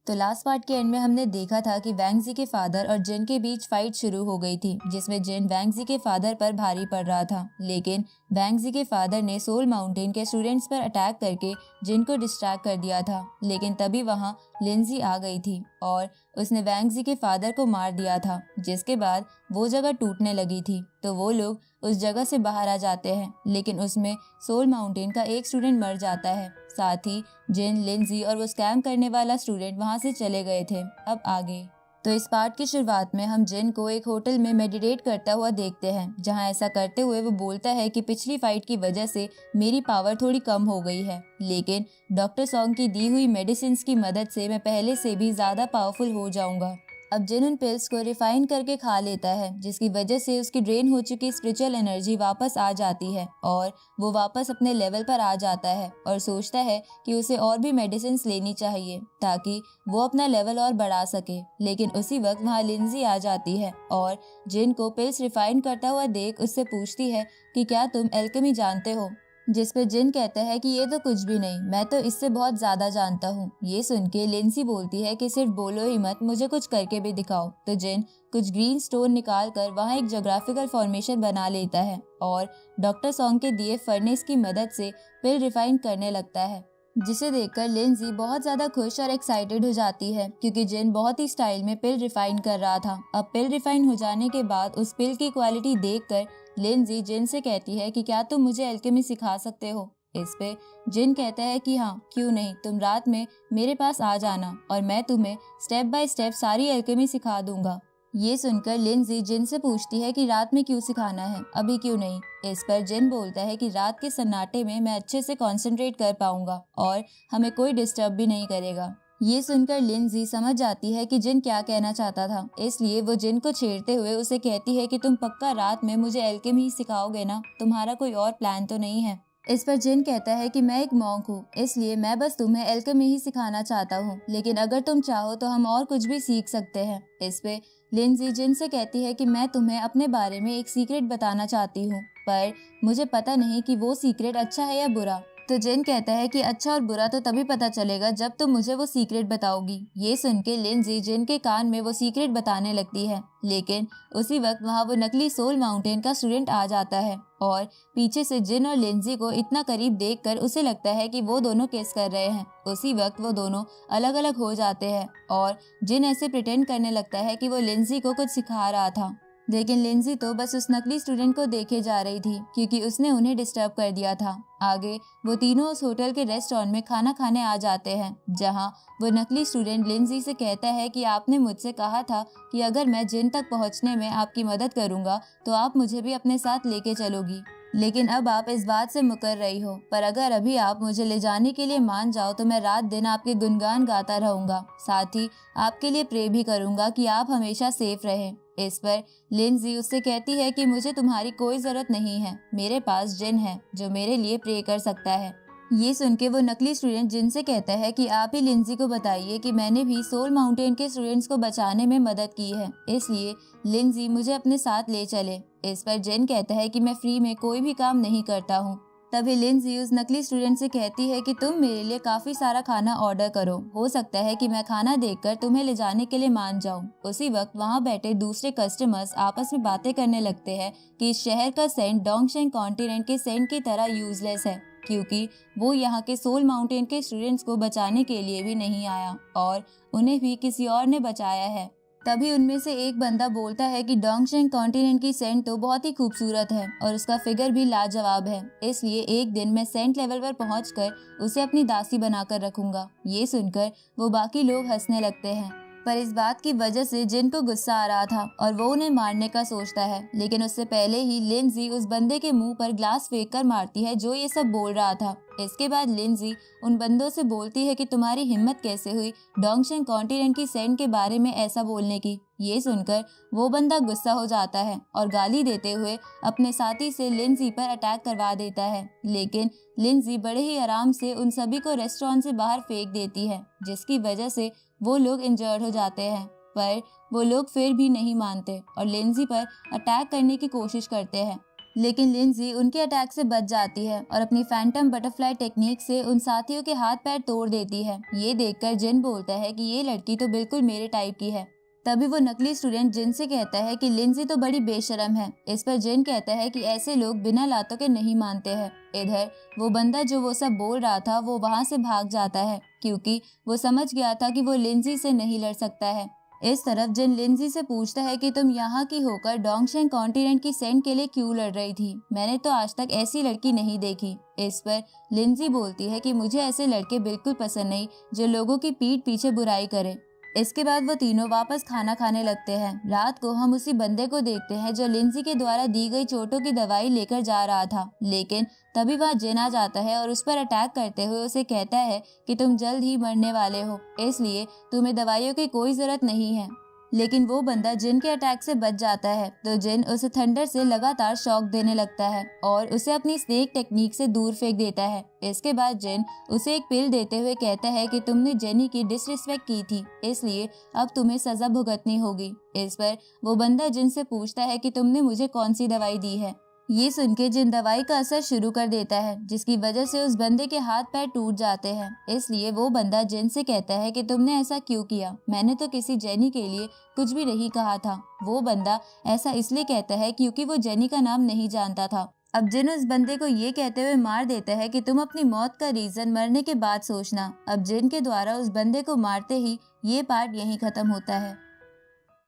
तो last part के and में हमने देखा था कि वैंगजी के फादर और जिन के बीच फाइट शुरू हो गई थी, जिसमें जिन वैंगजी के फादर पर भारी पड़ रहा था। लेकिन वैंगजी के फादर ने सोल माउंटेन के स्टूडेंट्स पर अटैक करके जिन को डिस्ट्रैक्ट कर दिया था। लेकिन तभी वहां लिंजी आ गई थी और उसने वैंगजी के फादर को मार दिया था, जिसके बाद वो जगह टूटने लगी थी। तो वो लोग उस जगह से बाहर आ जाते हैं, लेकिन उसमें सोल माउंटेन का एक स्टूडेंट मर जाता है। साथ ही जिन, लिंजी और वो स्कैम करने वाला स्टूडेंट वहां से चले गए थे। अब आगे तो इस पार्ट की शुरुआत में हम जिन को एक होटल में मेडिटेट करता हुआ देखते हैं, जहां ऐसा करते हुए वो बोलता है कि पिछली फाइट की वजह से मेरी पावर थोड़ी कम हो गई है, लेकिन डॉक्टर सॉन्ग की दी हुई मेडिसिन की मदद से मैं पहले से भी ज्यादा पावरफुल हो जाऊंगा। अब जिन उन पिल्स को रिफाइन करके खा लेता है, जिसकी वजह से उसकी ड्रेन हो चुकी स्पिरिचुअल एनर्जी वापस आ जाती है और वो वापस अपने लेवल पर आ जाता है और सोचता है कि उसे और भी मेडिसिन लेनी चाहिए ताकि वो अपना लेवल और बढ़ा सके। लेकिन उसी वक्त वहाँ लिंजी आ जाती है और जिन को पिल्स रिफाइन करता हुआ देख उससे पूछती है कि क्या तुम एल्केमी जानते हो, जिस पे जिन कहता है कि ये तो कुछ भी नहीं, मैं तो इससे बहुत ज्यादा जानता हूँ। ये सुन के लिंसी बोलती है कि सिर्फ बोलो ही मत, मुझे कुछ करके भी दिखाओ। तो जिन कुछ ग्रीन स्टोन निकाल कर वहाँ एक ज्योग्राफिकल फॉर्मेशन बना लेता है और डॉक्टर सॉन्ग के दिए फर्नेस की मदद से पिल रिफाइन करने लगता है, जिसे देखकर लिंजी बहुत ज्यादा खुश और एक्साइटेड हो जाती है क्योंकि जिन बहुत ही स्टाइल में पिल रिफाइन कर रहा था। अब पिल रिफाइन हो जाने के बाद उस पिल की क्वालिटी देखकर लिंजी जिन से कहती है कि क्या तुम मुझे एल्केमी सिखा सकते हो। इस पे जिन कहता है कि हाँ, क्यों नहीं, तुम रात में मेरे पास आ जाना और मैं तुम्हें स्टेप बाय स्टेप सारी एल्केमी सिखा दूंगा। ये सुनकर लिंजी जिन से पूछती है कि रात में क्यों सिखाना है, अभी क्यों नहीं। इस पर जिन बोलता है कि रात के सन्नाटे में मैं अच्छे से कंसंट्रेट कर पाऊंगा और हमें कोई डिस्टर्ब भी नहीं करेगा। ये सुनकर लिंजी समझ जाती है कि जिन क्या कहना चाहता था, इसलिए वो जिन को छेड़ते हुए उसे कहती है कि तुम पक्का रात में मुझे एल्केमी ही सिखाओगे ना, तुम्हारा कोई और प्लान तो नहीं है। इस पर जिन कहता है कि मैं एक मॉन्क हूँ, इसलिए मैं बस तुम्हें एल्केमी ही सिखाना चाहता हूँ, लेकिन अगर तुम चाहो तो हम और कुछ भी सीख सकते हैं। इस पे लिंजी जिन से कहती है कि मैं तुम्हें अपने बारे में एक सीक्रेट बताना चाहती हूँ, पर मुझे पता नहीं कि वो सीक्रेट अच्छा है या बुरा। तो जिन कहता है कि अच्छा और बुरा तो तभी पता चलेगा जब तुम मुझे वो सीक्रेट बताओगी। ये सुन के लिंजी जिन के कान में वो सीक्रेट बताने लगती है, लेकिन उसी वक्त वहाँ वो नकली सोल माउंटेन का स्टूडेंट आ जाता है और पीछे से जिन और लिंजी को इतना करीब देखकर उसे लगता है कि वो दोनों किस कर रहे हैं। उसी वक्त वो दोनों अलग अलग हो जाते हैं और जिन ऐसे प्रिटेंड करने लगता है कि वो लिंजी को कुछ सिखा रहा था, लेकिन लिंजी तो बस उस नकली स्टूडेंट को देखे जा रही थी क्योंकि उसने उन्हें डिस्टर्ब कर दिया था। आगे वो तीनों उस होटल के रेस्टोरेंट में खाना खाने आ जाते हैं, जहां वो नकली स्टूडेंट लिंजी से कहता है कि आपने मुझसे कहा था कि अगर मैं जिन तक पहुंचने में आपकी मदद करूंगा तो आप मुझे भी अपने साथ लेके चलोगी, लेकिन अब आप इस बात से मुकर रही हो। पर अगर अभी आप मुझे ले जाने के लिए मान जाओ तो मैं रात दिन आपके गुणगान गाता रहूंगा, साथ ही आपके लिए प्रे भी करूंगा कि आप हमेशा सेफ रहें। इस पर लिंजी उससे कहती है कि मुझे तुम्हारी कोई जरूरत नहीं है, मेरे पास जिन है जो मेरे लिए प्रे कर सकता है। ये सुन के वो नकली स्टूडेंट जिन से कहता है कि आप ही लिंजी को बताइए कि मैंने भी सोल माउंटेन के स्टूडेंट्स को बचाने में मदद की है, इसलिए लिंजी मुझे अपने साथ ले चले। इस पर जिन कहता है कि मैं फ्री में कोई भी काम नहीं करता हूँ। तभी लिंजी उस नकली स्टूडेंट से कहती है कि तुम मेरे लिए काफी सारा खाना ऑर्डर करो, हो सकता है कि मैं खाना देखकर तुम्हें ले जाने के लिए मान जाऊं। उसी वक्त वहां बैठे दूसरे कस्टमर्स आपस में बातें करने लगते हैं कि इस शहर का सेंट डोंगशेंग कॉन्टिनेंट के सेंट की तरह यूजलेस है, क्योंकि वो यहाँ के सोल माउंटेन के स्टूडेंट्स को बचाने के लिए भी नहीं आया और उन्हें भी किसी और ने बचाया है। तभी उनमें से एक बंदा बोलता है कि डोंगशेंग कॉन्टिनेंट की सेंट तो बहुत ही खूबसूरत है और उसका फिगर भी लाजवाब है, इसलिए एक दिन मैं सेंट लेवल पर पहुंचकर उसे अपनी दासी बनाकर रखूंगा। ये सुनकर वो बाकी लोग हंसने लगते हैं, पर इस बात की वजह से जिन को गुस्सा आ रहा था और वो उन्हें मारने का सोचता है, लेकिन उससे पहले ही लिंजी उस बंदे के मुंह पर ग्लास फेंक कर मारती है जो ये सब बोल रहा था। इसके बाद लिंजी उन बंदों से बोलती है कि तुम्हारी हिम्मत कैसे हुई डोंगशेंग कॉन्टिनेंट की सेंट के बारे में ऐसा बोलने की। ये सुनकर वो बंदा गुस्सा हो जाता है और गाली देते हुए अपने साथी से लिंजी पर अटैक करवा देता है, लेकिन लिंजी बड़े ही आराम से उन सभी को रेस्टोरेंट से बाहर फेंक देती है, जिसकी वजह से वो लोग इंजर्ड हो जाते हैं। पर वो लोग फिर भी नहीं मानते और लिंजी पर अटैक करने की कोशिश करते हैं, लेकिन लिंजी उनके अटैक से बच जाती है और अपनी फैंटम बटरफ्लाई टेक्निक से उन साथियों के हाथ पैर तोड़ देती है। ये देखकर जिन बोलता है कि ये लड़की तो बिल्कुल मेरे टाइप की है। तभी वो नकली स्टूडेंट जिन से कहता है कि लिंजी तो बड़ी बेशरम है। इस पर जिन कहता है कि ऐसे लोग बिना लातों के नहीं मानते हैं। इधर वो बंदा जो वो सब बोल रहा था वो वहाँ से भाग जाता है, क्योंकि वो समझ गया था कि वो लिंजी से नहीं लड़ सकता है। इस तरफ जिन लिंजी से पूछता है कि तुम यहाँ की होकर डोंगशेंग कॉन्टिनेंट की सेंट के लिए क्यों लड़ रही थी, मैंने तो आज तक ऐसी लड़की नहीं देखी। इस पर लिंजी बोलती है कि मुझे ऐसे लड़के बिल्कुल पसंद नहीं जो लोगों की पीठ पीछे बुराई करे। इसके बाद वो तीनों वापस खाना खाने लगते हैं। रात को हम उसी बंदे को देखते हैं जो लिंजी के द्वारा दी गई चोटों की दवाई लेकर जा रहा था, लेकिन तभी वह जिन आ जाता है और उस पर अटैक करते हुए उसे कहता है कि तुम जल्द ही मरने वाले हो, इसलिए तुम्हें दवाइयों की कोई जरूरत नहीं है। लेकिन वो बंदा जिन के अटैक से बच जाता है तो जिन उसे थंडर से लगातार शॉक देने लगता है और उसे अपनी स्नेक टेक्निक से दूर फेंक देता है। इसके बाद जिन उसे एक पिल देते हुए कहता है कि तुमने जेनी की डिसरिस्पेक्ट की थी, इसलिए अब तुम्हें सजा भुगतनी होगी। इस पर वो बंदा जिन से पूछता है कि तुमने मुझे कौन सी दवाई दी है। ये सुन के जिन दवाई का असर शुरू कर देता है, जिसकी वजह से उस बंदे के हाथ पैर टूट जाते हैं। इसलिए वो बंदा जिन से कहता है कि तुमने ऐसा क्यों किया, मैंने तो किसी जेनी के लिए कुछ भी नहीं कहा था। वो बंदा ऐसा इसलिए कहता है क्योंकि वो जेनी का नाम नहीं जानता था। अब जिन उस बंदे को ये कहते हुए मार देता है कि तुम अपनी मौत का रीजन मरने के बाद सोचना। अब जिन के द्वारा उस बंदे को मारते ही ये पार्ट यहीं खत्म होता है।